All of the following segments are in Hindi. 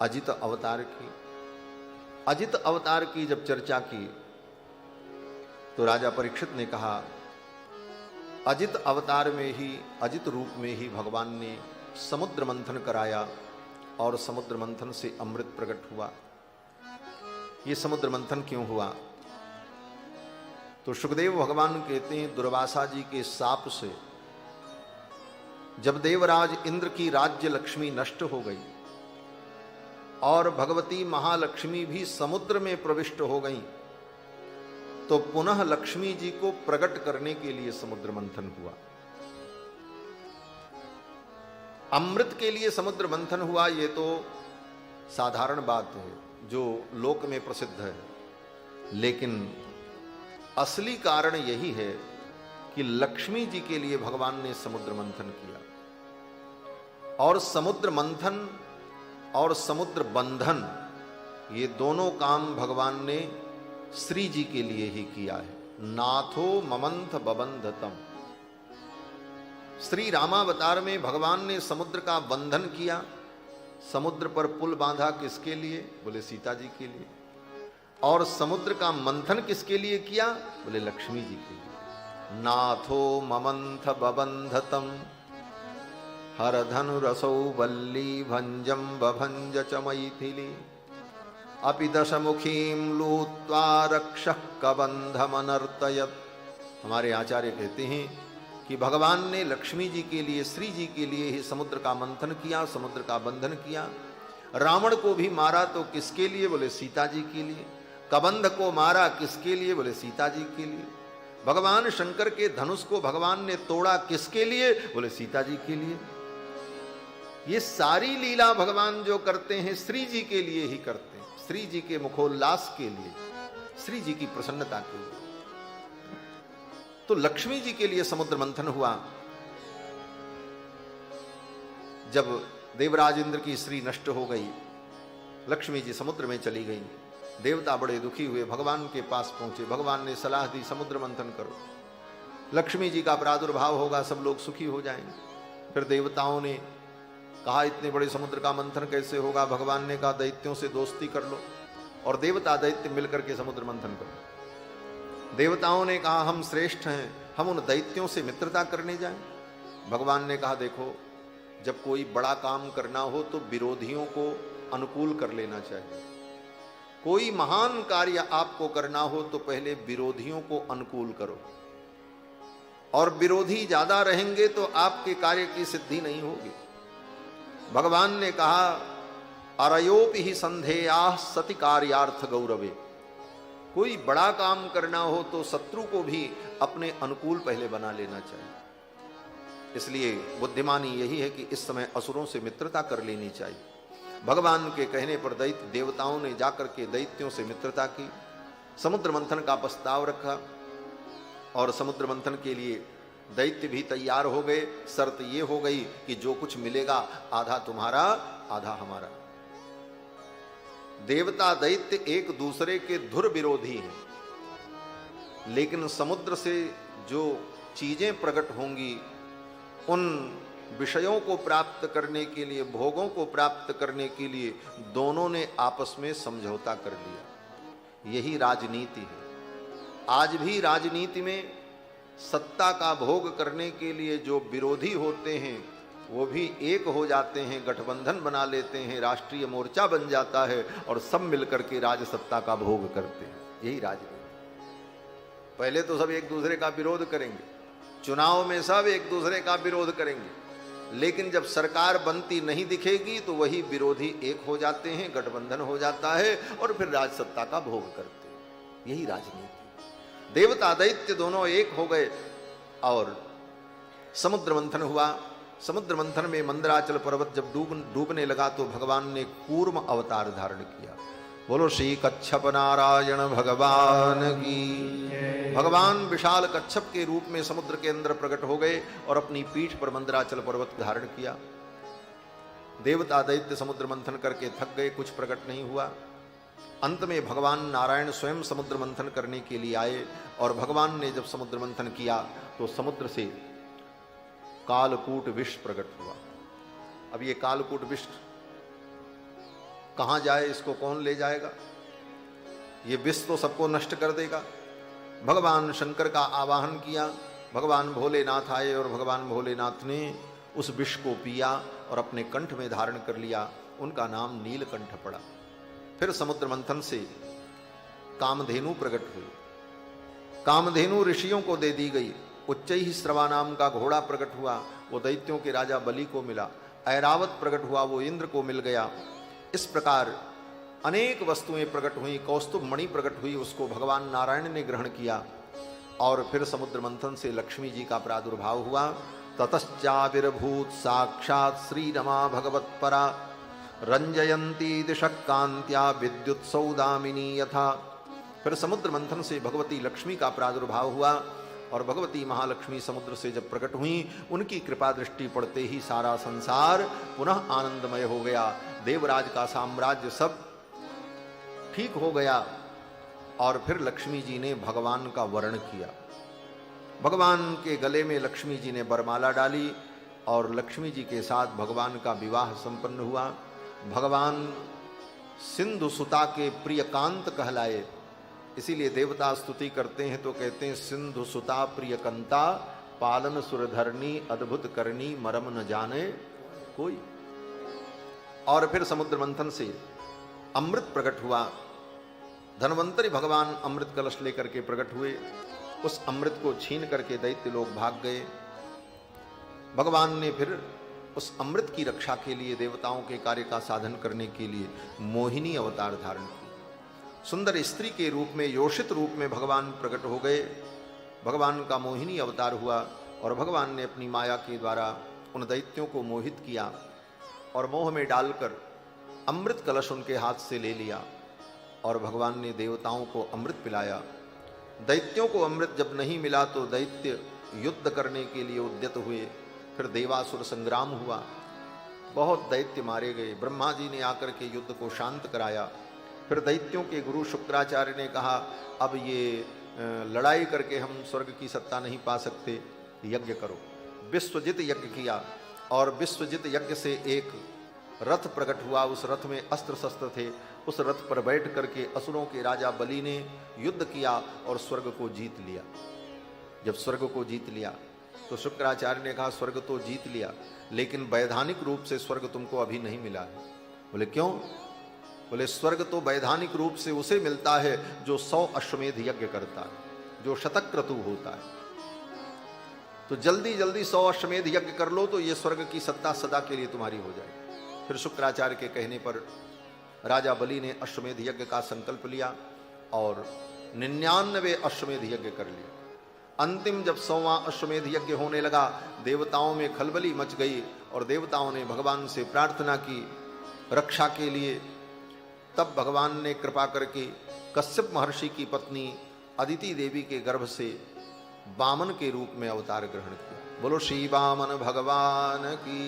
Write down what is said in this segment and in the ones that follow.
अजित अवतार की। अजित अवतार की जब चर्चा की तो राजा परीक्षित ने कहा, अजित अवतार में ही, अजित रूप में ही भगवान ने समुद्र मंथन कराया और समुद्र मंथन से अमृत प्रकट हुआ। ये समुद्र मंथन क्यों हुआ? तो सुखदेव भगवान कहते हैं, दुर्वासा जी के शाप से जब देवराज इंद्र की राज्य लक्ष्मी नष्ट हो गई और भगवती महालक्ष्मी भी समुद्र में प्रविष्ट हो गई, तो पुनः लक्ष्मी जी को प्रकट करने के लिए समुद्र मंथन हुआ। अमृत के लिए समुद्र मंथन हुआ, ये तो साधारण बात है जो लोक में प्रसिद्ध है, लेकिन असली कारण यही है कि लक्ष्मी जी के लिए भगवान ने समुद्र मंथन किया। और समुद्र मंथन और समुद्र बंधन, ये दोनों काम भगवान ने श्री जी के लिए ही किया है। नाथो ममंथ बबंधतम। श्री रामावतार में भगवान ने समुद्र का बंधन किया। समुद्र पर पुल बांधा किसके लिए? बोले सीता जी के लिए। और समुद्र का मंथन किसके लिए किया? बोले लक्ष्मी जी के लिए। नाथो ममंथ बबंधतम हर धनु रसौ वल्ली भंजम बभंज च मैथिली अपि दशमुखीं लूत्वा रक्षः कबंधमनर्तयत्। हमारे आचार्य कहते हैं कि भगवान ने लक्ष्मी जी के लिए, श्री जी के लिए ही समुद्र का मंथन किया, समुद्र का बंधन किया। रावण को भी मारा तो किसके लिए? बोले सीता जी के लिए। कबंध को मारा किसके लिए? बोले सीता जी के लिए। भगवान शंकर के धनुष को भगवान ने तोड़ा किसके लिए? बोले सीता जी के लिए। ये सारी लीला भगवान जो करते हैं श्री जी के लिए ही करते हैं, श्री जी के मुखोल्लास के लिए, श्री जी की प्रसन्नता के लिए। तो लक्ष्मी जी के लिए समुद्र मंथन हुआ। जब देवराज इंद्र की स्त्री नष्ट हो गई, लक्ष्मी जी समुद्र में चली गई। देवता बड़े दुखी हुए, भगवान के पास पहुंचे। भगवान ने सलाह दी, समुद्र मंथन करो, लक्ष्मी जी का प्रादुर्भाव होगा, सब लोग सुखी हो जाएंगे। फिर देवताओं ने कहा, इतने बड़े समुद्र का मंथन कैसे होगा? भगवान ने कहा, दैत्यों से दोस्ती कर लो और देवता दैत्य मिलकर के समुद्र मंथन करो। देवताओं ने कहा, हम श्रेष्ठ हैं, हम उन दैत्यों से मित्रता करने जाएं। भगवान ने कहा, देखो, जब कोई बड़ा काम करना हो तो विरोधियों को अनुकूल कर लेना चाहिए। कोई महान कार्य आपको करना हो तो पहले विरोधियों को अनुकूल करो, और विरोधी ज्यादा रहेंगे तो आपके कार्य की सिद्धि नहीं होगी। भगवान ने कहा, अरयोपि ही संधेयाः सति कार्यार्थ गौरवे। कोई बड़ा काम करना हो तो शत्रु को भी अपने अनुकूल पहले बना लेना चाहिए। इसलिए बुद्धिमानी यही है कि इस समय असुरों से मित्रता कर लेनी चाहिए। भगवान के कहने पर दैत्य देवताओं ने जाकर के दैत्यों से मित्रता की, समुद्र मंथन का प्रस्ताव रखा और समुद्र मंथन के लिए दैत्य भी तैयार हो गए। शर्त ये हो गई कि जो कुछ मिलेगा आधा तुम्हारा आधा हमारा। देवता दैत्य एक दूसरे के धुर विरोधी हैं, लेकिन समुद्र से जो चीजें प्रकट होंगी उन विषयों को प्राप्त करने के लिए, भोगों को प्राप्त करने के लिए दोनों ने आपस में समझौता कर लिया। यही राजनीति है। आज भी राजनीति में सत्ता का भोग करने के लिए जो विरोधी होते हैं वो भी एक हो जाते हैं, गठबंधन बना लेते हैं, राष्ट्रीय मोर्चा बन जाता है और सब मिलकर के राज सत्ता का भोग करते हैं। यही राजनीति। पहले तो सब एक दूसरे का विरोध करेंगे, चुनाव में सब एक दूसरे का विरोध करेंगे, लेकिन जब सरकार बनती नहीं दिखेगी तो वही विरोधी एक हो जाते हैं, गठबंधन हो जाता है और फिर राज सत्ता का भोग करते हैं। यही राजनीति। देवता दैत्य दोनों एक हो गए और समुद्र मंथन हुआ। समुद्र मंथन में मंदराचल पर्वत जब डूबने लगा तो भगवान ने कूर्म अवतार धारण किया। बोलो श्री कच्छप नारायण भगवान की। भगवान विशाल कच्छप के रूप में समुद्र के अंदर प्रकट हो गए और अपनी पीठ पर मंदराचल पर्वत धारण किया। देवता दैत्य समुद्र मंथन करके थक गए, कुछ प्रकट नहीं हुआ। अंत में भगवान नारायण स्वयं समुद्र मंथन करने के लिए आए और भगवान ने जब समुद्र मंथन किया तो समुद्र से कालकूट विष प्रकट हुआ। अब ये कालकूट विष कहाँ जाए, इसको कौन ले जाएगा, ये विष तो सबको नष्ट कर देगा। भगवान शंकर का आवाहन किया, भगवान भोलेनाथ आए और भगवान भोलेनाथ ने उस विष को पिया और अपने कंठ में धारण कर लिया। उनका नाम नीलकंठ पड़ा। फिर समुद्र मंथन से कामधेनु प्रकट हुई। कामधेनु ऋषियों को दे दी गई। उच्चैः श्रवा नाम का घोड़ा प्रकट हुआ, वो दैत्यों के राजा बलि को मिला। ऐरावत प्रकट हुआ, वो इंद्र को मिल गया। इस प्रकार अनेक वस्तुएं प्रकट हुई। कौस्तुभ मणि प्रकट हुई, उसको भगवान नारायण ने ग्रहण किया। और फिर समुद्र मंथन से लक्ष्मी जी का प्रादुर्भाव हुआ। ततश्चाविर्भूत साक्षात श्री रमा भगवत्परा रंजयंती दिशक कांत्या विद्युत सौदामिनी यथा। फिर समुद्र मंथन से भगवती लक्ष्मी का प्रादुर्भाव हुआ और भगवती महालक्ष्मी समुद्र से जब प्रकट हुई, उनकी कृपा दृष्टि पड़ते ही सारा संसार पुनः आनंदमय हो गया। देवराज का साम्राज्य सब ठीक हो गया। और फिर लक्ष्मी जी ने भगवान का वर्ण किया। भगवान के गले में लक्ष्मी जी ने वरमाला डाली और लक्ष्मी जी के साथ भगवान का विवाह संपन्न हुआ। भगवान सिंधु सुता के प्रिय कांत कहलाए। इसीलिए देवता स्तुति करते हैं तो कहते हैं सिंधु सुता प्रिय कंता पालन सुरधरणी अद्भुत करनी मरम न जाने कोई। और फिर समुद्र मंथन से अमृत प्रकट हुआ। धन्वंतरी भगवान अमृत कलश लेकर के प्रकट हुए। उस अमृत को छीन करके दैत्य लोग भाग गए। भगवान ने फिर उस अमृत की रक्षा के लिए, देवताओं के कार्य का साधन करने के लिए मोहिनी अवतार धारण किया। सुंदर स्त्री के रूप में, योषित रूप में भगवान प्रकट हो गए। भगवान का मोहिनी अवतार हुआ और भगवान ने अपनी माया के द्वारा उन दैत्यों को मोहित किया और मोह में डालकर अमृत कलश उनके हाथ से ले लिया और भगवान ने देवताओं को अमृत पिलाया। दैत्यों को अमृत जब नहीं मिला तो दैत्य युद्ध करने के लिए उद्यत हुए। फिर देवासुर संग्राम हुआ, बहुत दैत्य मारे गए। ब्रह्मा जी ने आकर के युद्ध को शांत कराया। फिर दैत्यों के गुरु शुक्राचार्य ने कहा, अब ये लड़ाई करके हम स्वर्ग की सत्ता नहीं पा सकते, यज्ञ करो। विश्वजित यज्ञ किया और विश्वजित यज्ञ से एक रथ प्रकट हुआ। उस रथ में अस्त्र शस्त्र थे। उस रथ पर बैठ करके असुरों के राजा बलि ने युद्ध किया और स्वर्ग को जीत लिया। जब स्वर्ग को जीत लिया तो शुक्राचार्य ने कहा, स्वर्ग तो जीत लिया लेकिन वैधानिक रूप से स्वर्ग तुमको अभी नहीं मिला है। बोले क्यों? बोले स्वर्ग तो वैधानिक रूप से उसे मिलता है जो 100 अश्वमेध यज्ञ करता है, जो शतक्रतु होता है। तो जल्दी जल्दी 100 अश्वमेध यज्ञ कर लो तो ये स्वर्ग की सत्ता सदा के लिए तुम्हारी हो जाएगी। फिर शुक्राचार्य के कहने पर राजा बलि ने अश्वमेध यज्ञ का संकल्प लिया और 99 अश्वमेध यज्ञ कर लिया। अंतिम जब 100वां अश्वमेध यज्ञ होने लगा, देवताओं में खलबली मच गई और देवताओं ने भगवान से प्रार्थना की रक्षा के लिए। तब भगवान ने कृपा करके कश्यप महर्षि की पत्नी अदिति देवी के गर्भ से वामन के रूप में अवतार ग्रहण किया। बोलो श्री वामन भगवान की।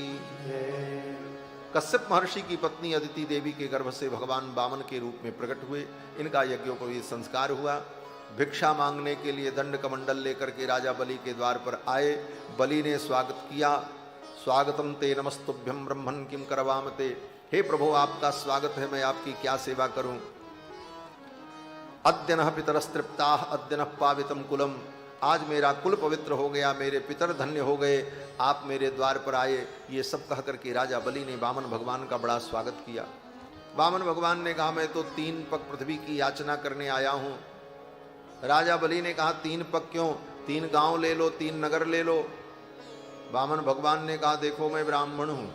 कश्यप महर्षि की पत्नी अदिति देवी के गर्भ से भगवान वामन के रूप में प्रकट हुए। इनका यज्ञोपवीत संस्कार हुआ। भिक्षा मांगने के लिए दंड कमंडल लेकर के राजा बलि के द्वार पर आए। बलि ने स्वागत किया। स्वागतम ते नमस्तुभ्यम ब्रह्मन् किम करवाम ते। हे प्रभु, आपका स्वागत है, मैं आपकी क्या सेवा करूं। अद्य नः पितरस्तृप्ताः अद्य नः पावितम कुलम। आज मेरा कुल पवित्र हो गया, मेरे पितर धन्य हो गए, आप मेरे द्वार पर आए। ये सब कह करके राजा बलि ने वामन भगवान का बड़ा स्वागत किया। वामन भगवान ने कहा, मैं तो 3 पग पृथ्वी की याचना करने आया हूं। राजा बलि ने कहा, 3 पग क्यों, 3 गांव ले लो, 3 नगर ले लो। वामन भगवान ने कहा, देखो मैं ब्राह्मण हूं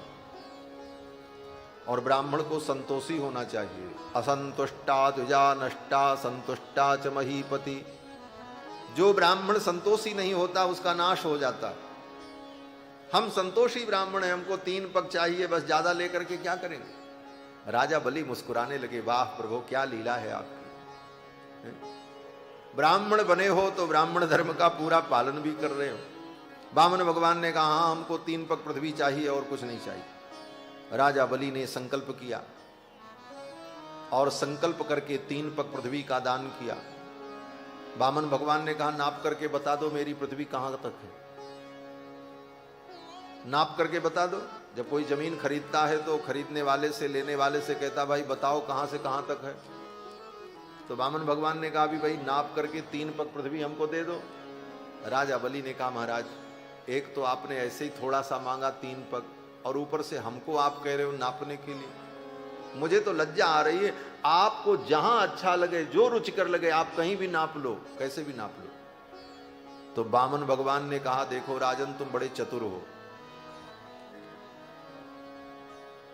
और ब्राह्मण को संतोषी होना चाहिए। असंतुष्टा द्विजा नष्टा संतुष्टा च महीपति। जो ब्राह्मण संतोषी नहीं होता उसका नाश हो जाता। हम संतोषी ब्राह्मण हैं, हमको 3 पग चाहिए, बस ज्यादा लेकर के क्या करेंगे। राजा बलि मुस्कुराने लगे, वाह प्रभु, क्या लीला है आपकी। ब्राह्मण बने हो तो ब्राह्मण धर्म का पूरा पालन भी कर रहे हो। वामन भगवान ने कहा, हाँ हमको 3 पग पृथ्वी चाहिए और कुछ नहीं चाहिए। राजा बलि ने संकल्प किया और संकल्प करके 3 पग पृथ्वी का दान किया। वामन भगवान ने कहा, नाप करके बता दो मेरी पृथ्वी कहां तक है, नाप करके बता दो। जब कोई जमीन खरीदता है तो खरीदने वाले से, लेने वाले से कहता भाई बताओ कहां से कहां तक है। तो वामन भगवान ने कहा भी भाई नाप करके 3 पग पृथ्वी हमको दे दो। राजा बलि ने कहा महाराज एक तो आपने ऐसे ही थोड़ा सा मांगा 3 पग, और ऊपर से हमको आप कह रहे हो नापने के लिए, मुझे तो लज्जा आ रही है। आपको जहां अच्छा लगे, जो रुचिकर लगे, आप कहीं भी नाप लो, कैसे भी नाप लो। तो वामन भगवान ने कहा देखो राजन तुम बड़े चतुर हो,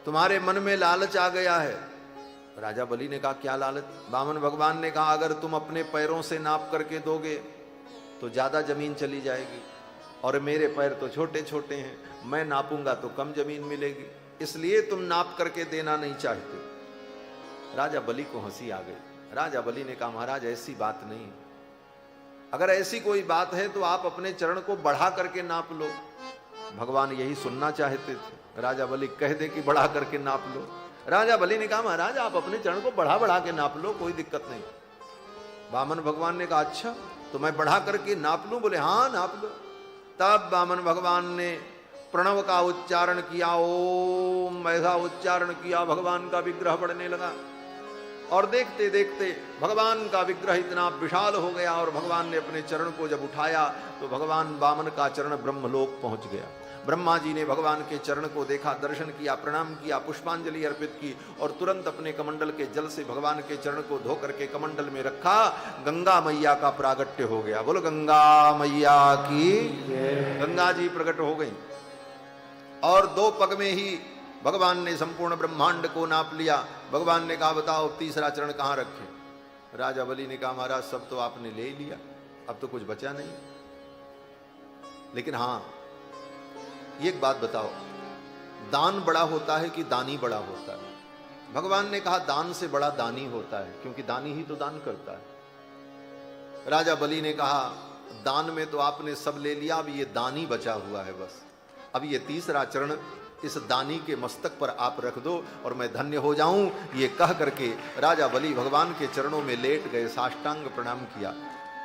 तुम्हारे मन में लालच आ गया है। राजा बलि ने कहा क्या लालच? वामन भगवान ने कहा अगर तुम अपने पैरों से नाप करके दोगे तो ज्यादा जमीन चली जाएगी, और मेरे पैर तो छोटे छोटे हैं, मैं नापूंगा तो कम जमीन मिलेगी, इसलिए तुम नाप करके देना नहीं चाहते। राजा बलि को हंसी आ गई। राजा बलि ने कहा महाराज ऐसी बात नहीं, अगर ऐसी कोई बात है तो आप अपने चरण को बढ़ा करके नाप लो। भगवान यही सुनना चाहते थे, राजा बलि कह दे कि बढ़ा करके नाप लो। राजा बलि ने कहा महाराज आप अपने चरण को बढ़ा बढ़ा के नाप लो, कोई दिक्कत नहीं। वामन भगवान ने कहा अच्छा तो मैं बढ़ा करके नाप लूं? बोले हाँ नाप लो। तब वामन भगवान ने प्रणव का उच्चारण किया, ओम ऐसा उच्चारण किया, भगवान का विग्रह बढ़ने लगा, और देखते देखते भगवान का विग्रह इतना विशाल हो गया, और भगवान ने अपने चरण को जब उठाया तो भगवान वामन का चरण ब्रह्मलोक पहुंच गया। ब्रह्मा जी ने भगवान के चरण को देखा, दर्शन किया, प्रणाम किया, पुष्पांजलि अर्पित की, और तुरंत अपने कमंडल के जल से भगवान के चरण को धो करके कमंडल में रखा। गंगा मैया का प्रागट्य हो गया। बोलो गंगा मैया की। गंगा जी प्रकट हो गई, और 2 पग में ही भगवान ने संपूर्ण ब्रह्मांड को नाप लिया। भगवान ने कहा बताओ तीसरा चरण कहां रखे? राजा बलि ने कहा महाराज सब तो आपने ले ही लिया, अब तो कुछ बचा नहीं। लेकिन हां ये एक बात बताओ, दान बड़ा होता है कि दानी बड़ा होता है? भगवान ने कहा दान से बड़ा दानी होता है, क्योंकि दानी ही तो दान करता है। राजा बलि ने कहा दान में तो आपने सब ले लिया, अब ये दानी बचा हुआ है बस, अब ये तीसरा चरण इस दानी के मस्तक पर आप रख दो और मैं धन्य हो जाऊं। ये कह करके राजा बलि भगवान के चरणों में लेट गए, साष्टांग प्रणाम किया।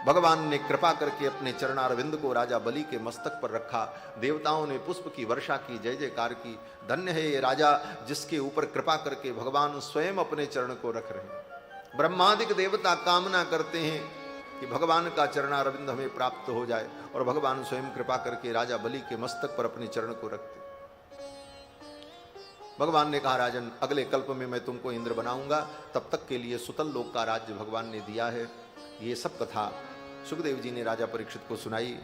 भगवान ने कृपा करके अपने चरणारविंद को राजा बलि के मस्तक पर रखा। देवताओं ने पुष्प की वर्षा की, जय जयकार की। धन्य है ये राजा जिसके ऊपर कृपा करके भगवान स्वयं अपने चरण को रख रहे हैं। ब्रह्मादिक देवता कामना करते हैं कि भगवान का चरणारविंद हमें प्राप्त हो जाए, और भगवान स्वयं कृपा करके राजा बलि के मस्तक पर अपने चरण को रखते। भगवान ने कहा राजन अगले कल्प में मैं तुमको इंद्र बनाऊंगा, तब तक के लिए सुतल लोक का राज्य भगवान ने दिया है। ये सब कथा सुखदेव जी ने राजा परीक्षित को सुनाई।